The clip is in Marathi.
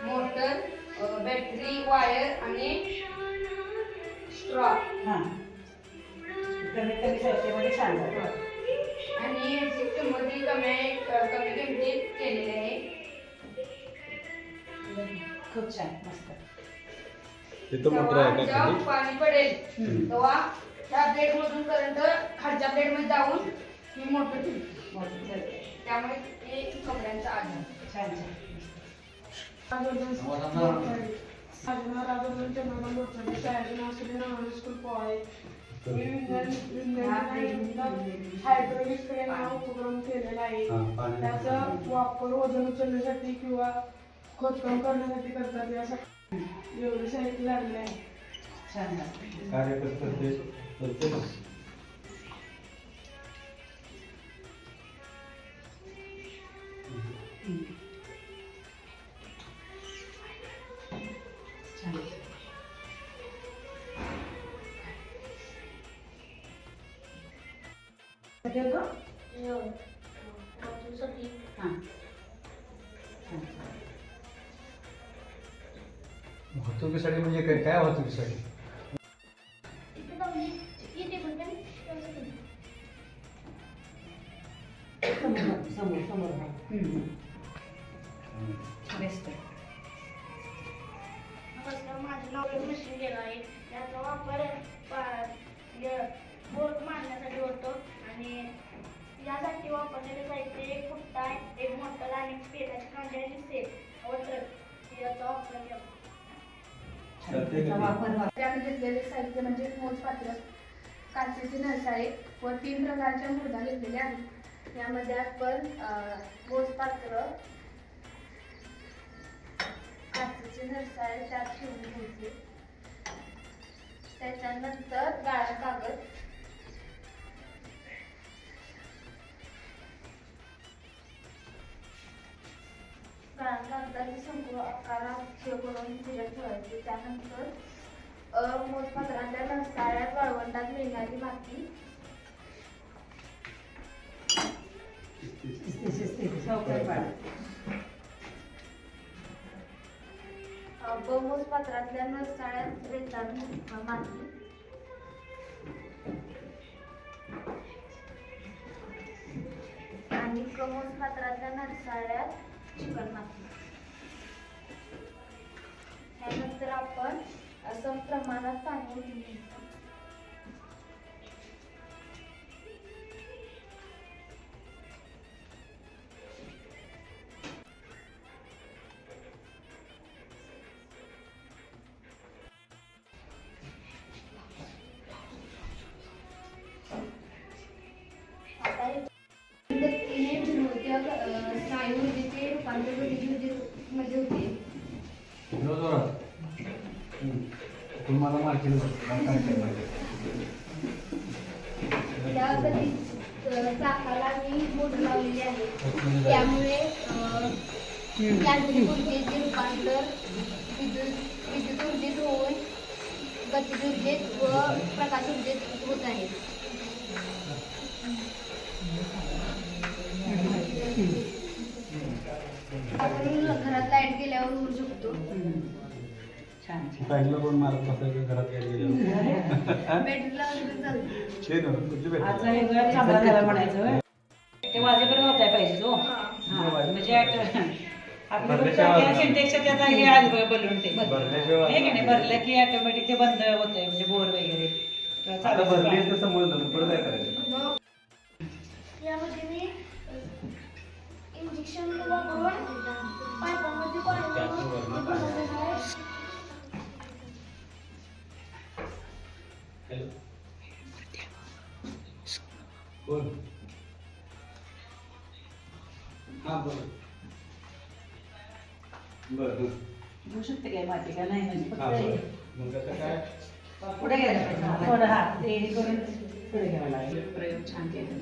मोटर, बॅटरी, वायर आणि स्ट्रॉ कमीत कमी साहित्यामध्ये छान झालं आणि याची किंमत कमी किमतीत केलेली आहे. खूप छान मस्त. जेव्हा पाणी पडेल तेव्हा त्या प्लेट मधून करंट खालच्या प्लेट मध्ये जाऊन ही मोटर फिरते. त्यामुळे हे कपड्यांचा आधार. छान छान. उपक्रम केलेला आहे. त्याचा वापर वजन उचलण्यासाठी किंवा खोदकाम करण्यासाठी करतात. यासाठी एवढे साहित्य लागले आहे. छान कार्य करतात ते करते ना. छान. वाहतुकीसाठी म्हणजे काय वाहतुकीसाठी? समोर समोर बेस्ट. माझं नाव मशीन गेलं आहे. त्याचा वापर बोट मारण्यासाठी होतो आणि यासाठी वापरलेले साहित्य एक फुट्टा, एक मोटर आणि पेराची कांडी आणि सेफ व ट्रक याचा वापर केला. त्यामध्ये घेतलेले साहित्य म्हणजे मोजपात्र, काचेचे नळसाळे व 3 प्रकारच्या मुर्दा घेतलेल्या आहेत. यामध्ये आपण मोजपात्र, काचेचे नळसाळे त्यात ठेवून घ्यायचे. त्याच्यानंतर गाळा कागद, कागदाचे शंकू आकारात ठेव करून त्याच्यात ठेवायचे. त्यानंतर मोजपात्राच्या नळसाळ्यात वाळवंटात मिळणारी माती, मोजपात्रातल्या नळसाळ्यात रेताड माती, आणि मोजपात्रातल्या नळसाळ्यात चिकण माती. त्यानंतर आपण असं प्रमाणात पाणी ओतून घ्यायचं. आता स्नायू ऊर्जेचे रूपांतर मध्ये होते. तुम्हाला मार्केट त्या चाकाला मी बोट लावलेली आहे. त्यामुळे यांत्रिक ऊर्जेचे रूपांतर विद्युत ऊर्जेत होऊन गतिज ऊर्जेत व प्रकाश ऊर्जेत होत आहे. आपण घरात लाईट गेल्यावर होऊ शकतो. छान. बॅटरीला कोण मारत बसायचं घरात गेल्यावर? बॅटरीला चालते. छे ना कुठली बॅटरी? आता हे वेळ चांगला झाला म्हणायचं. ते वाजेपर्यंत होताय पाहिजे तो. म्हणजे आपल्या सिंटेक्सच्या त्याचा हे आधी बलून ते हे की नाही भरलं की ऑटोमॅटिक ते बंद होतंय म्हणजे बोर वगैरे. आता भरली तर समजलं पुढे काय करायचं? यामध्ये मी इंजेक्शन वापरून पाईपामध्ये पाणी कोण? हा बोल. बरं घेऊ शकते काय माती का नाही म्हणजे हा फक्त बरं. मग आता काय पुढे गेलं पाहिजे थोडं. हा ते हे करून पुढे घ्यावं लागेल. प्रयोग छान केला.